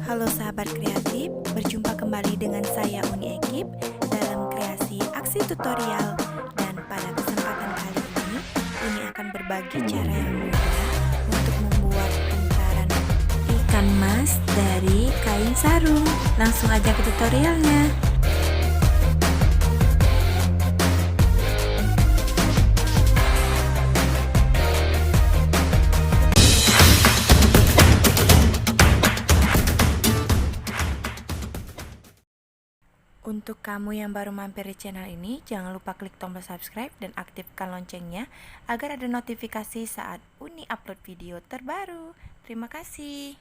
Halo sahabat kreatif, berjumpa kembali dengan saya Uni Ekip dalam kreasi aksi tutorial. Dan pada kesempatan kali ini, Uni akan berbagi cara yang mudah untuk membuat hantaran ikan mas dari kain sarung. Langsung aja ke tutorialnya. Untuk kamu yang baru mampir di channel ini, jangan lupa klik tombol subscribe dan aktifkan loncengnya agar ada notifikasi saat Uni upload video terbaru. Terima kasih.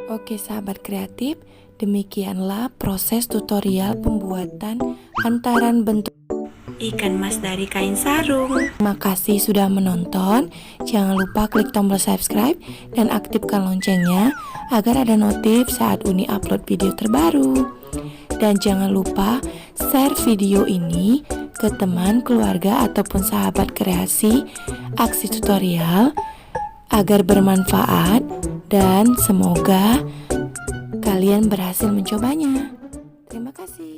Oke sahabat kreatif, demikianlah proses tutorial pembuatan hantaran bentuk ikan mas dari kain sarung. Terima kasih sudah menonton. Jangan lupa klik tombol subscribe dan aktifkan loncengnya agar ada notif saat Uni upload video terbaru. Dan jangan lupa share video ini ke teman, keluarga, ataupun sahabat kreasi aksi tutorial agar bermanfaat dan semoga kalian berhasil mencobanya. Terima kasih.